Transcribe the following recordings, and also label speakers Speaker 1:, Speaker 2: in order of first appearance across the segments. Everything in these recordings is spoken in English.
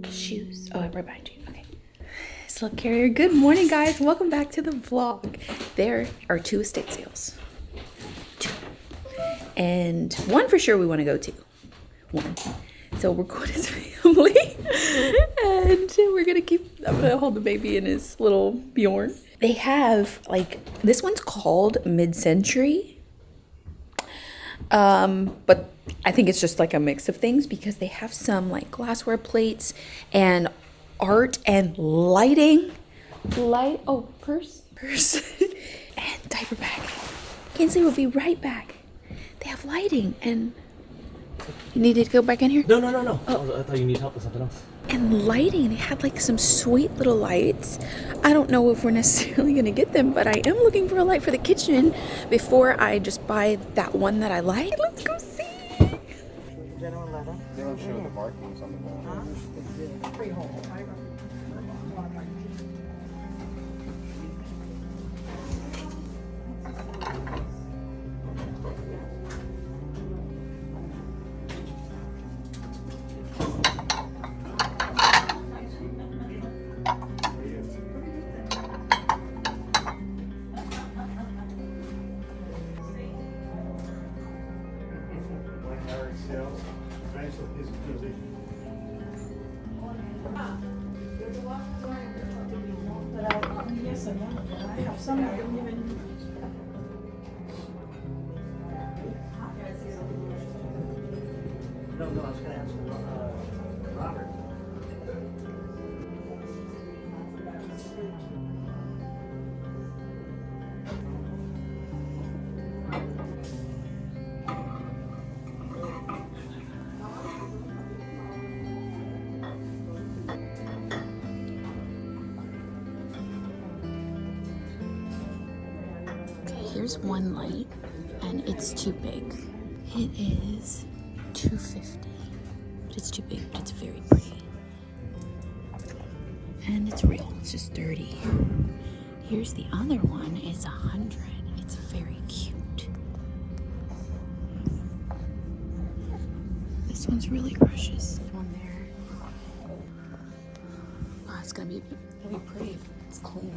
Speaker 1: Shoes. Oh, right behind you. Okay. Slug carrier. Good morning, guys. Welcome back to the vlog. There are 2 estate sales. 2. And one for sure we want to go to. One. So we're going as family. And we're going to I'm going to hold the baby in his little Bjorn. They have, like, this one's called mid-century. But I think it's just like a mix of things because they have some like glassware plates and art and lighting. Purse. And diaper bag. Kinsley will be right back. They have lighting and you needed to go back in here?
Speaker 2: No.
Speaker 1: Oh.
Speaker 2: I thought you needed help with something else.
Speaker 1: And lighting, they had like some sweet little lights. I don't know if we're necessarily gonna get them, but I am looking for a light for the kitchen before I just buy that one that I like. Let's go see.
Speaker 3: General letter.
Speaker 4: They don't show the markings on the wall.
Speaker 3: Freehold. I have some that don't even.
Speaker 2: No, I was gonna ask Robert.
Speaker 1: Here's one light, and it's too big. It is $250, but it's too big, but it's very pretty. And it's real, it's just dirty. Here's the other one, it's $100. It's very cute. This one's really precious. One there. Oh, it's gonna be pretty if it's clean.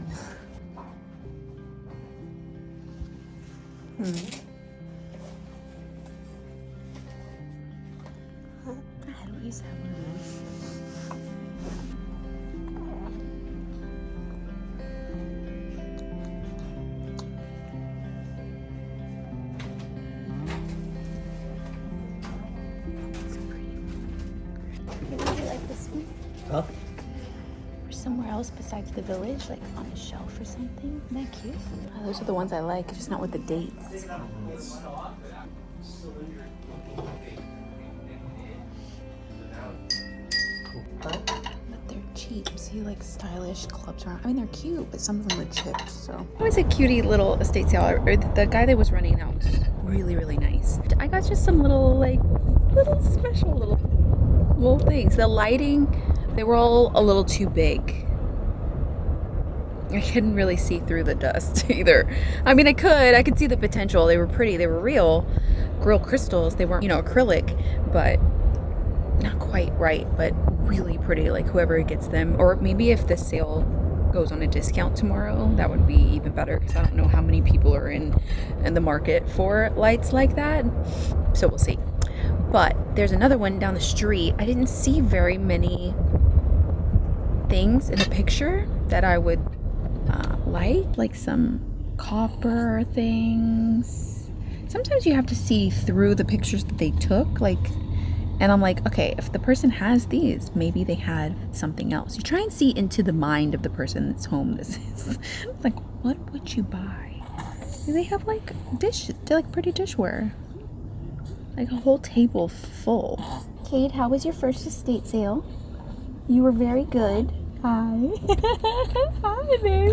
Speaker 1: I don't use that one. So pretty. Would you like this one?
Speaker 2: Huh?
Speaker 1: Or somewhere else besides the village, like on a shelf or something? Isn't that cute? Oh, those are the ones I like, just not with the dates. But they're cheap. See, like stylish clubs around. I mean, they're cute, but some of them are chipped. So it was a cutie little estate sale. Or the guy that was running that was really, really nice. I got just some little special little things. The lighting, they were all a little too big. I couldn't really see through the dust either. I mean, I could see the potential. They were pretty. They were real crystals. They weren't, acrylic, but not quite right, but really pretty. Like whoever gets them, or maybe if the sale goes on a discount tomorrow, that would be even better because I don't know how many people are in the market for lights like that. So we'll see. But there's another one down the street. I didn't see very many things in the picture that I would like some copper things. Sometimes you have to see through the pictures that they took, and I'm like, okay, if the person has these, maybe they had something else. You try and see into the mind of the person that's home this is. It's like, what would you buy? They have like they're like pretty dishware. Like a whole table full. Kate, how was your first estate sale? You were very good. Hi. Hi, baby.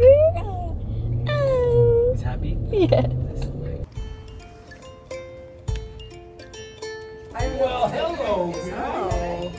Speaker 1: Oh.
Speaker 2: He's happy?
Speaker 1: Yes.
Speaker 2: Well, hello.
Speaker 3: Oh.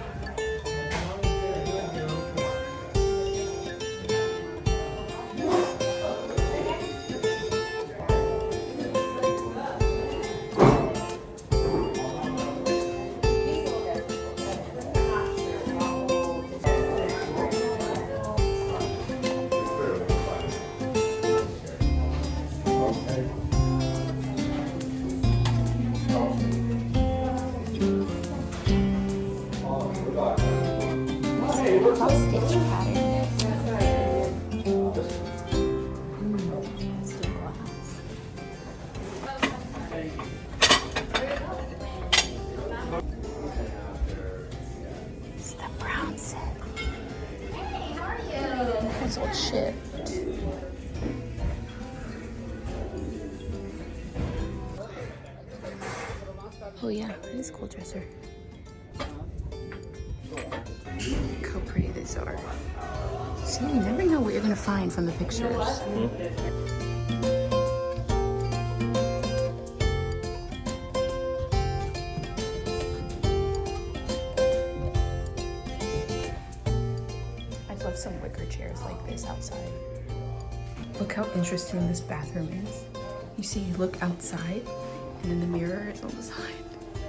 Speaker 1: Stitch pattern. It's the brown set. Hey, how are you? That's old shit. Oh yeah, it is a cool dresser. Look how pretty these are. See, you never know what you're gonna find from the pictures. I'd love some wicker chairs like this outside. Look how interesting this bathroom is. You see, you look outside, and in the mirror, it's on the side.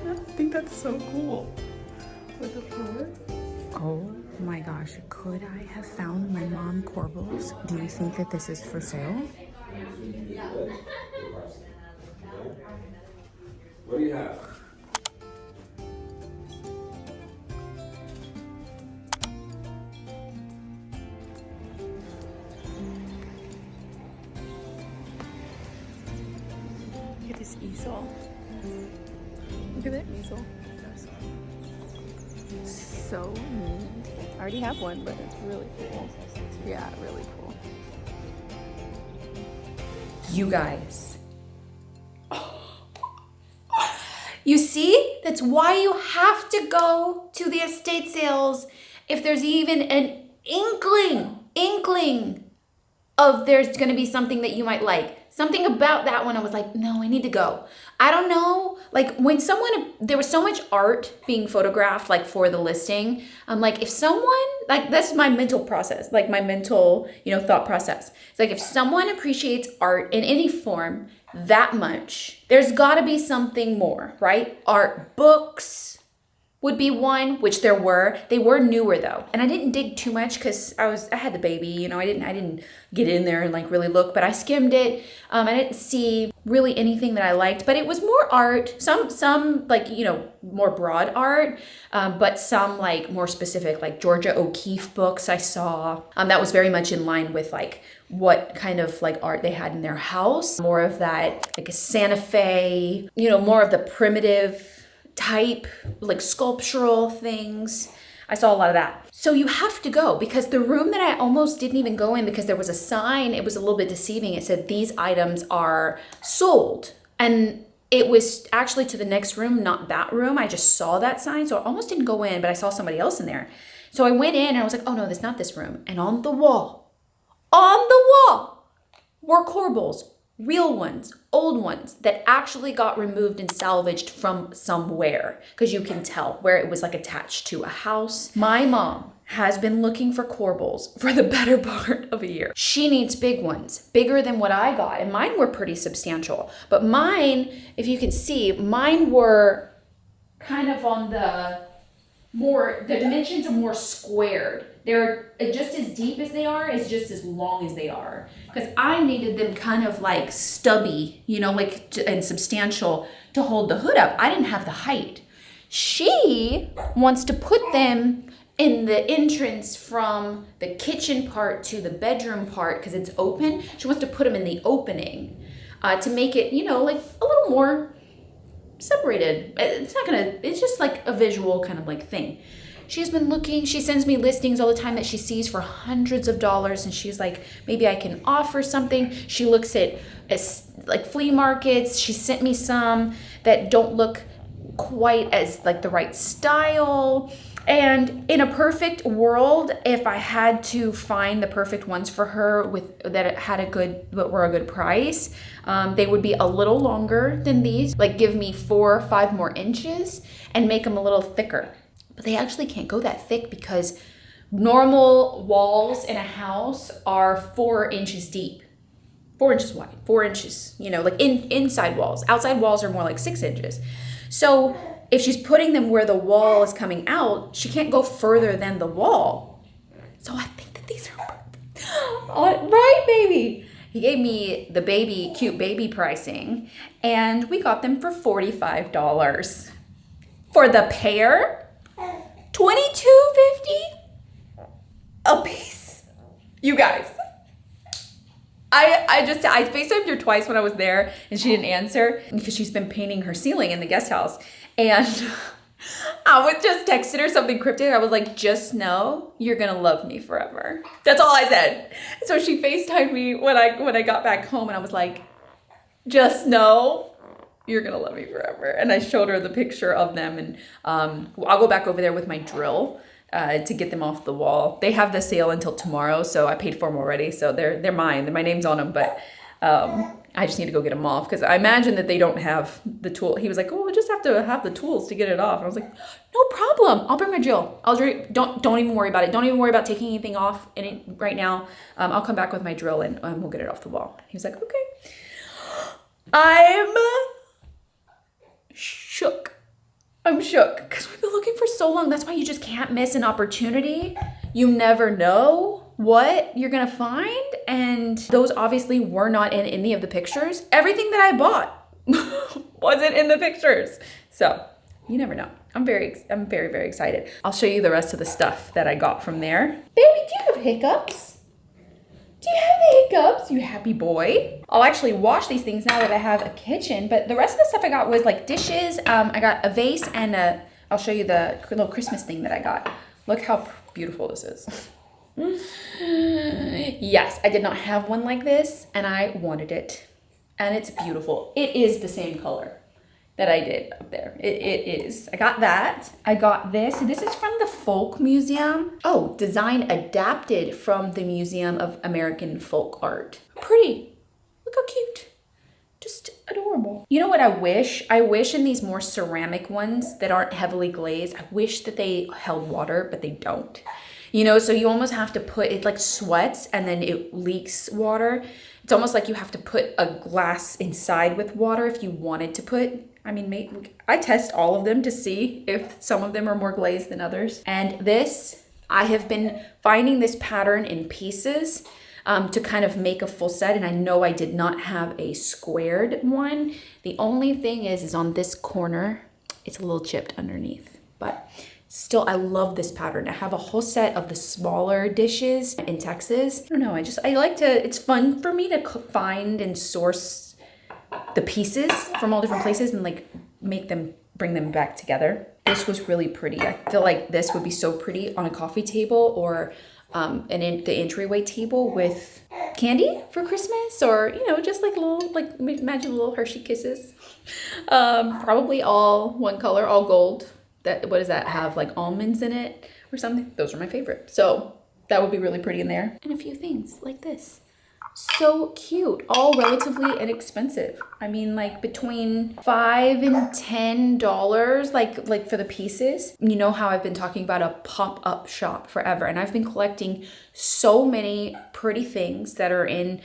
Speaker 1: I think that's so cool. With the floor. Oh my gosh, could I have found my mom corbels? Do you think that this is for sale?
Speaker 5: What do you have?
Speaker 1: Look at this easel. Look at that easel. So neat. I already have one, but it's really cool. Yeah, really cool.
Speaker 6: You guys. You see? That's why you have to go to the estate sales if there's even an inkling of there's gonna be something that you might like. Something about that one, I was like, no, I need to go. I don't know, like when there was so much art being photographed like for the listing. I'm like, if someone, like that's my mental process, like my mental, thought process. It's like if someone appreciates art in any form that much, there's gotta be something more, right? Art books would be one, which there were. They were newer though. And I didn't dig too much because I had the baby, I didn't get in there and like really look, but I skimmed it. I didn't see really anything that I liked, but it was more art, some like, more broad art, but some like more specific, like Georgia O'Keeffe books I saw. That was very much in line with like what kind of like art they had in their house. More of that, like a Santa Fe, more of the primitive type, like sculptural things. I saw a lot of that. So you have to go because the room that I almost didn't even go in because there was a sign, it was a little bit deceiving. It said these items are sold. And it was actually to the next room, not that room. I just saw that sign. So I almost didn't go in, but I saw somebody else in there. So I went in and I was like, oh no, that's not this room. And on the wall were corbels. Real ones, old ones that actually got removed and salvaged from somewhere because you can tell where it was like attached to a house. My mom has been looking for corbels for the better part of a year. She needs big ones, bigger than what I got, and mine were pretty substantial. But mine, if you can see, mine were kind of on the dimensions are more squared. They're just as deep as they are, is just as long as they are. Because I needed them kind of like stubby, and substantial to hold the hood up. I didn't have the height. She wants to put them in the entrance from the kitchen part to the bedroom part because it's open. She wants to put them in the opening to make it, like a little more separated. It's just like a visual kind of like thing. She's been looking, she sends me listings all the time that she sees for hundreds of dollars and she's like, maybe I can offer something. She looks at like flea markets. She sent me some that don't look quite as like the right style. And in a perfect world, if I had to find the perfect ones for her that were a good price, they would be a little longer than these, like give me 4 or 5 more inches and make them a little thicker. But they actually can't go that thick because normal walls in a house are 4 inches deep, 4 inches wide, 4 inches, you know, like inside walls. Outside walls are more like 6 inches. So if she's putting them where the wall is coming out, she can't go further than the wall. So I think that these are perfect. Right, baby? He gave me the cute baby pricing, and we got them for $45. For the pair, $22.50 a piece. You guys. I FaceTimed her twice when I was there and she didn't answer because she's been painting her ceiling in the guest house. And I was just texting her something cryptic. I was like, just know you're gonna love me forever. That's all I said. So she FaceTimed me when I got back home and I was like, just know you're gonna love me forever. And I showed her the picture of them, and I'll go back over there with my drill to get them off the wall. They have the sale until tomorrow, so I paid for them already, so they're mine. My name's on them, but I just need to go get them off because I imagine that they don't have the tool. He was like, "Oh, we just have to have the tools to get it off." And I was like, "No problem. I'll bring my drill. Don't even worry about it. Don't even worry about taking anything off right now. I'll come back with my drill and we'll get it off the wall." He was like, "Okay." I'm shook. I'm shook because we've been looking for so long. That's why you just can't miss an opportunity. You never know what you're gonna find, and those obviously were not in any of the pictures. Everything that I bought wasn't in the pictures, so you never know. I'm very, very excited. I'll show you the rest of the stuff that I got from there. Baby, do you have hiccups? Do you have the hiccups, you happy boy? I'll actually wash these things now that I have a kitchen, but the rest of the stuff I got was like dishes. I got a vase and I'll show you the little Christmas thing that I got. Look how beautiful this is. Yes, I did not have one like this and I wanted it. And it's beautiful. It is the same color that I did up there. It is. I got that. I got this. This is from the Folk Museum. Oh, design adapted from the Museum of American Folk Art. Pretty. Look how cute. Just adorable. You know what I wish? I wish in these more ceramic ones that aren't heavily glazed, I wish that they held water, but they don't. You know, so you almost have to put, it like sweats and then it leaks water. It's almost like you have to put a glass inside with water if you wanted to put, I mean, I test all of them to see if some of them are more glazed than others. And this, I have been finding this pattern in pieces to kind of make a full set. And I know I did not have a squared one. The only thing is on this corner, it's a little chipped underneath, but still, I love this pattern. I have a whole set of the smaller dishes in Texas. I don't know, I like to, it's fun for me to find and source the pieces from all different places and like bring them back together. This was really pretty. I feel like this would be so pretty on a coffee table or the entryway table with candy for Christmas, or, you know, just like little, like imagine little Hershey Kisses. Probably all one color, all gold. What does that have, like almonds in it or something? Those are my favorite. So that would be really pretty in there. And a few things like this. So cute, all relatively inexpensive. I mean, like between $5 and $10, like for the pieces. You know how I've been talking about a pop-up shop forever, and I've been collecting so many pretty things that are in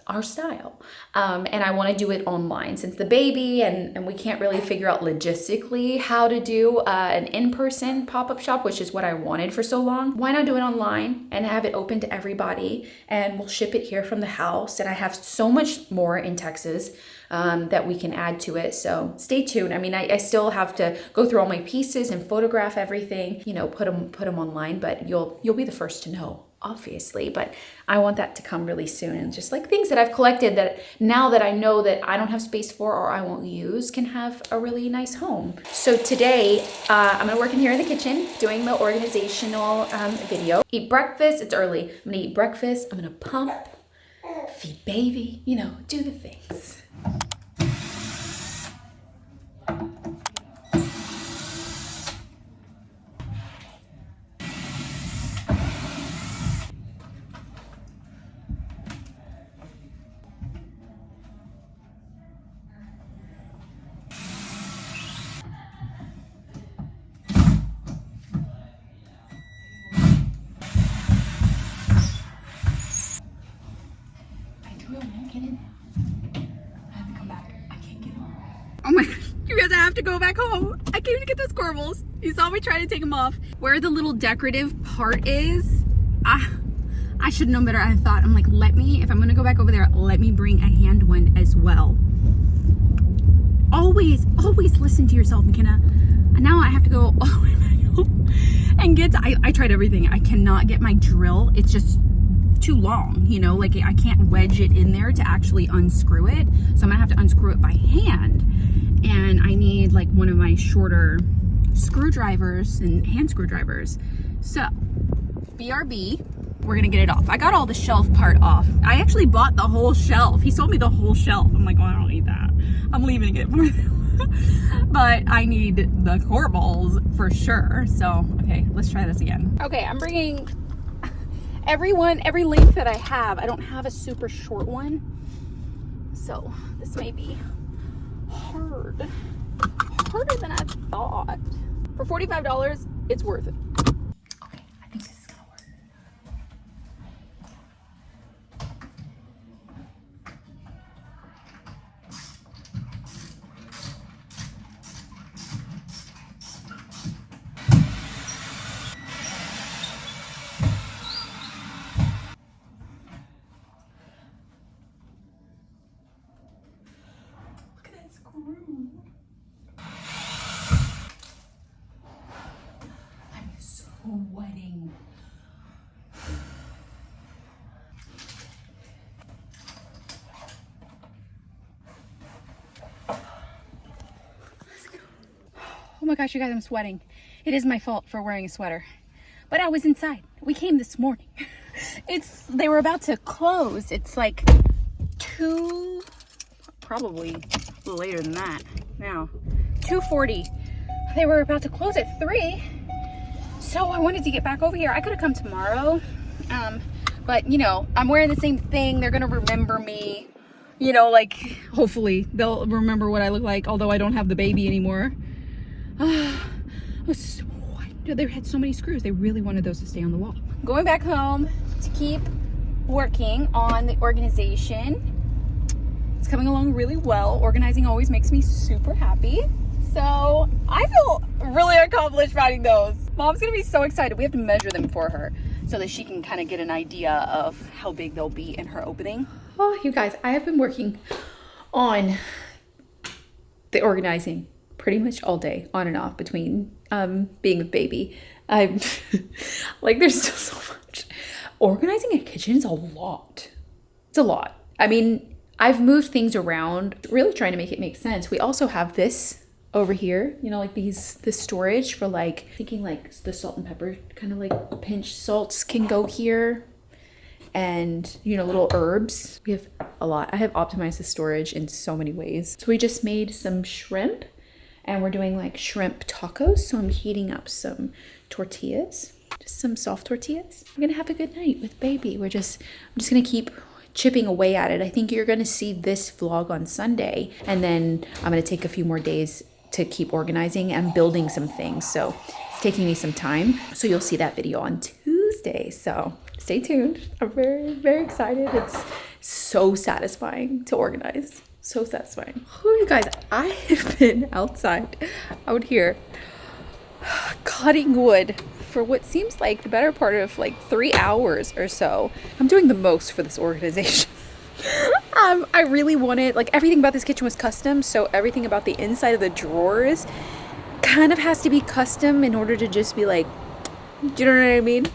Speaker 6: our style. And I want to do it online since the baby and we can't really figure out logistically how to do an in-person pop-up shop, which is what I wanted for so long. Why not do it online and have it open to everybody, and we'll ship it here from the house. And I have so much more in Texas that we can add to it. So stay tuned. I mean, I still have to go through all my pieces and photograph everything, you know, put them online, but you'll be the first to know, obviously. But I want that to come really soon, and just like things that I've collected that now that I know that I don't have space for or I won't use can have a really nice home. So today I'm gonna work in here in the kitchen doing the organizational video. Eat breakfast. It's early. I'm gonna eat breakfast. I'm gonna pump, feed baby, you know, do the things.
Speaker 1: Oh my gosh, you guys, I have to go back home. I came to get those corbels. You saw me try to take them off. Where the little decorative part is, I should have known better. I thought, I'm like, if I'm gonna go back over there, let me bring a hand one as well. Always listen to yourself, MaCenna. And now I have to go all the way back home and I tried everything. I cannot get my drill. It's just too long, you know, like I can't wedge it in there to actually unscrew it. So I'm gonna have to unscrew it by hand. And I need like one of my shorter screwdrivers and hand screwdrivers. So, BRB, we're gonna get it off. I got all the shelf part off. I actually bought the whole shelf. He sold me the whole shelf. I'm like, well, I don't need that. I'm leaving it for them. But I need the corbels for sure. So, okay, let's try this again. Okay, I'm bringing every length that I have. I don't have a super short one. So, this may be harder than I thought. For $45, it's worth it. Okay, I think this is gonna work. Look at that screw. Sweating. Oh my gosh, you guys, I'm sweating. It is my fault for wearing a sweater. But I was inside. We came this morning. They were about to close. It's like 2, probably a little later than that now. 2:40. They were about to close at 3. So I wanted to get back over here. I could have come tomorrow, but you know, I'm wearing the same thing. They're gonna remember me, you know, like hopefully they'll remember what I look like, although I don't have the baby anymore. They had so many screws. They really wanted those to stay on the wall. Going back home to keep working on the organization. It's coming along really well. Organizing always makes me super happy. So I feel really accomplished finding those. Mom's gonna be so excited. We have to measure them for her so that she can kind of get an idea of how big they'll be in her opening. Oh, you guys, I have been working on the organizing pretty much all day, on and off, between being with baby. I'm like, there's still so much. Organizing a kitchen is a lot. It's a lot. I mean, I've moved things around, really trying to make it make sense. We also have this over here, you know, like this storage for like, thinking like the salt and pepper, kind of like pinch salts can go here, and you know, little herbs. We have a lot. I have optimized the storage in so many ways. So we just made some shrimp, and we're doing like shrimp tacos. So I'm heating up some tortillas, just some soft tortillas. We're gonna have a good night with baby. I'm just gonna keep chipping away at it. I think you're gonna see this vlog on Sunday, and then I'm gonna take a few more days to keep organizing and building some things. So it's taking me some time. So you'll see that video on Tuesday. So stay tuned. I'm very, very excited. It's so satisfying to organize. So satisfying. Oh, you guys, I have been outside out here cutting wood for what seems like the better part of like 3 hours or so. I'm doing the most for this organization. I really wanted, like, everything about this kitchen was custom, so everything about the inside of the drawers kind of has to be custom in order to just be like, do you know what I mean?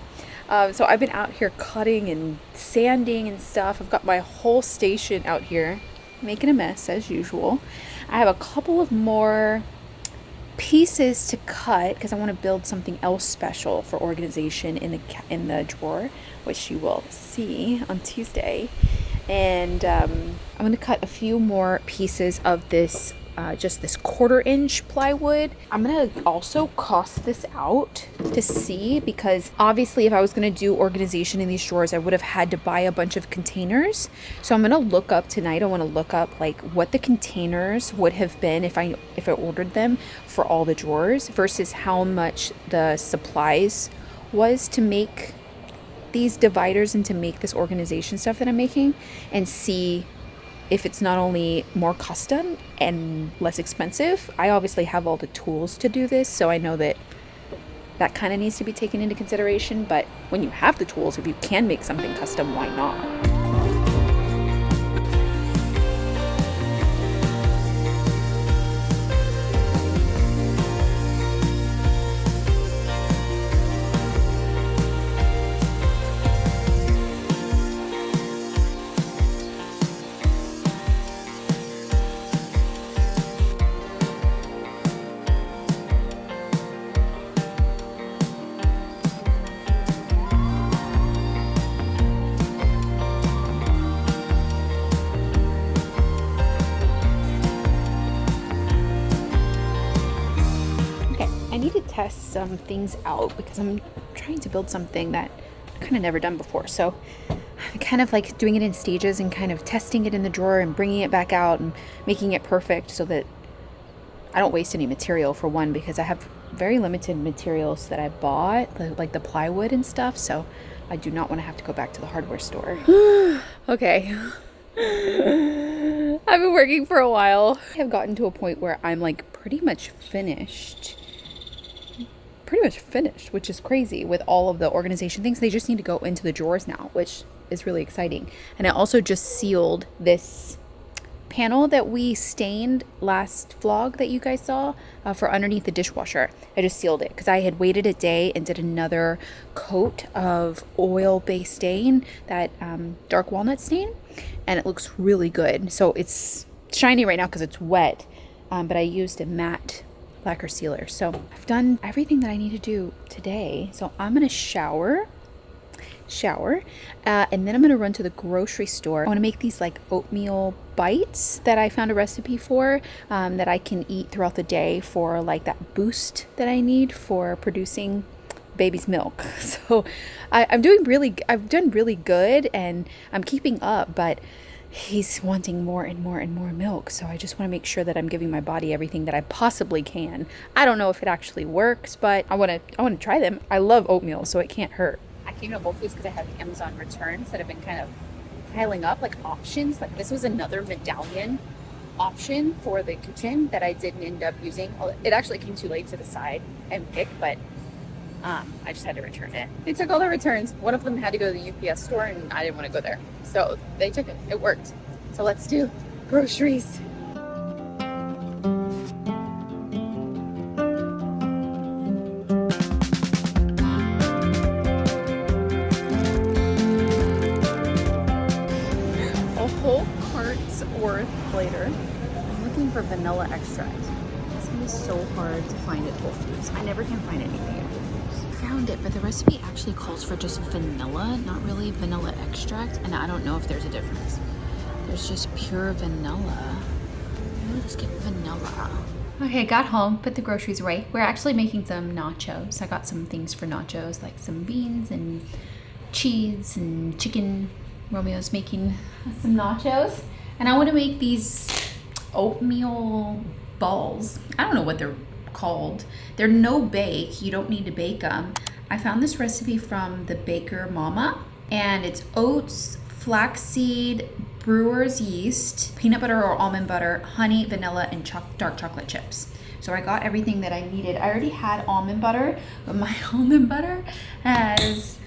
Speaker 1: So I've been out here cutting and sanding and stuff. I've got my whole station out here making a mess as usual. I have a couple of more pieces to cut because I want to build something else special for organization in the drawer, which you will see on Tuesday. And I'm gonna cut a few more pieces of this just this 1/4 inch plywood. I'm gonna also cost this out to see, because obviously if I was gonna do organization in these drawers, I would have had to buy a bunch of containers. So I'm gonna look up tonight. I want to look up like what the containers would have been if I ordered them for all the drawers versus how much the supplies was to make these dividers and to make this organization stuff that I'm making, and see if it's not only more custom and less expensive. I obviously have all the tools to do this, so I know that that kind of needs to be taken into consideration. But when you have the tools, if you can make something custom, why not? Test some things out because I'm trying to build something that I've kind of never done before. So I'm kind of like doing it in stages and kind of testing it in the drawer and bringing it back out and making it perfect so that I don't waste any material, for one, because I have very limited materials that I bought, like the plywood and stuff. So I do not want to have to go back to the hardware store. Okay. I've been working for a while. I have gotten to a point where I'm like pretty much finished, which is crazy with all of the organization things. They just need to go into the drawers now, which is really exciting. And I also just sealed this panel that we stained last vlog that you guys saw for underneath the dishwasher. I just sealed it because I had waited a day and did another coat of oil-based stain, that dark walnut stain, and it looks really good. So it's shiny right now because it's wet, but I used a matte lacquer sealer. So I've done everything that I need to do today. So I'm gonna shower, and then I'm gonna run to the grocery store. I want to make these like oatmeal bites that I found a recipe for, that I can eat throughout the day for like that boost that I need for producing baby's milk. So I've done really good and I'm keeping up, but he's wanting more and more and more milk. So I just want to make sure that I'm giving my body everything that I possibly can. I don't know if it actually works, but I want to try them. I love oatmeal, so it can't hurt. I came to Whole Foods because I have the Amazon returns that have been kind of piling up, like options. Like this was another medallion option for the kitchen that I didn't end up using. It actually came too late to decide and pick, but I just had to return it. They took all the returns. One of them had to go to the UPS store and I didn't want to go there. So they took it. It worked. So let's do groceries. A whole cart's worth later. I'm looking for vanilla extract. It's gonna be so hard to find at Whole Foods. I never can find anything at Whole Foods. Found it, but the recipe actually calls for just vanilla, not really vanilla extract, and I don't know if there's a difference. There's just pure vanilla. Maybe just get vanilla. Okay, got home, put the groceries away. We're actually making some nachos. I got some things for nachos, like some beans and cheese and chicken. Romeo's making some nachos, and I want to make these oatmeal balls. I don't know what they're called. They're no bake. You don't need to bake them. I found this recipe from the Baker Mama, and it's oats, flaxseed, brewer's yeast, peanut butter or almond butter, honey, vanilla, and dark chocolate chips. So I got everything that I needed. I already had almond butter, but my almond butter has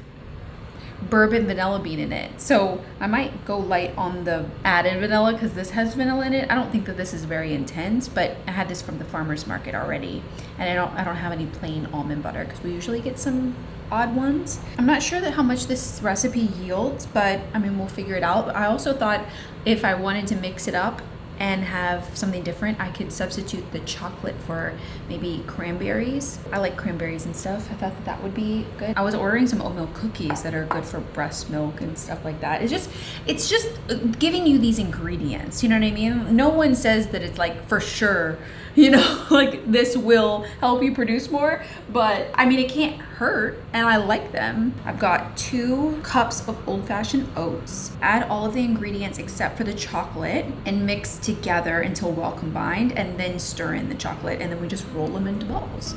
Speaker 1: bourbon vanilla bean in it. So I might go light on the added vanilla because this has vanilla in it. I don't think that this is very intense, but I had this from the farmer's market already. And I don't have any plain almond butter because we usually get some odd ones. I'm not sure that how much this recipe yields, but I mean, we'll figure it out. I also thought if I wanted to mix it up and have something different, I could substitute the chocolate for maybe cranberries. I like cranberries and stuff. I thought that that would be good. I was ordering some oatmeal cookies that are good for breast milk and stuff like that. It's just giving you these ingredients, you know what I mean? No one says that it's like for sure, you know, like this will help you produce more, but I mean, it can't hurt, and I like them. I've got 2 cups of old-fashioned oats. Add all of the ingredients except for the chocolate and mix together until well combined, and then stir in the chocolate, and then we just roll them into balls.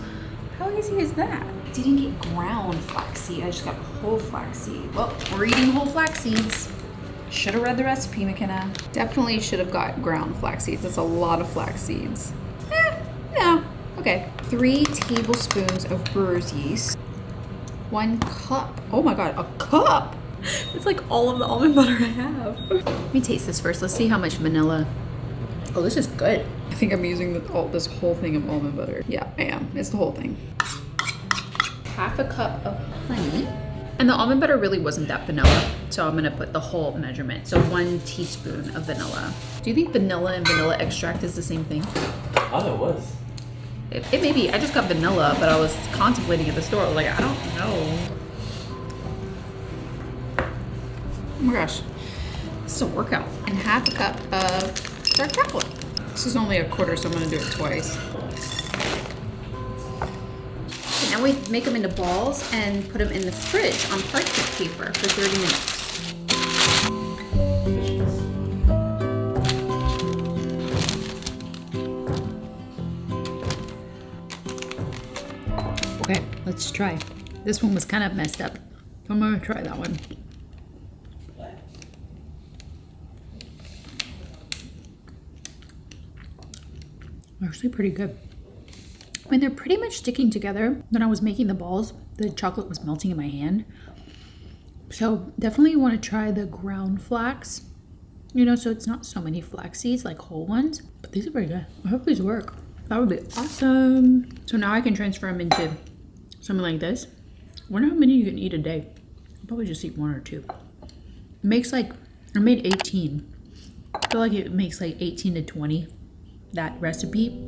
Speaker 1: How easy is that? I didn't get ground flaxseed, I just got whole flaxseed. Well, we're eating whole flax seeds. Should have read the recipe, MaCenna. Definitely should have got ground flax seeds. That's a lot of flax seeds. Yeah, okay. 3 tablespoons of brewer's yeast. 1 cup. Oh my God, a cup! It's like all of the almond butter I have. Let me taste this first. Let's see how much vanilla. Oh, this is good. I think I'm using this whole thing of almond butter. Yeah, I am. It's the whole thing. Half a cup of honey. And the almond butter really wasn't that vanilla, so I'm gonna put the whole measurement. So 1 teaspoon of vanilla. Do you think vanilla and vanilla extract is the same thing?
Speaker 2: I thought it was.
Speaker 1: It may be. I just got vanilla, but I was contemplating at the store. I was like, I don't know. Oh my gosh. This is a workout. And half a cup of dark chocolate. This is only a quarter, so I'm gonna do it twice. Okay, now we make them into balls and put them in the fridge on parchment paper for 30 minutes. Okay, let's try. This one was kind of messed up. So I'm gonna try that one. Actually pretty good. I mean, they're pretty much sticking together. When I was making the balls, the chocolate was melting in my hand. So definitely you want to try the ground flax, you know, so it's not so many flax seeds like whole ones, but these are pretty good. I hope these work. That would be awesome. So now I can transfer them into something like this. I wonder how many you can eat a day. I'll probably just eat 1 or 2. It makes like, I made 18. I feel like it makes like 18 to 20, that recipe.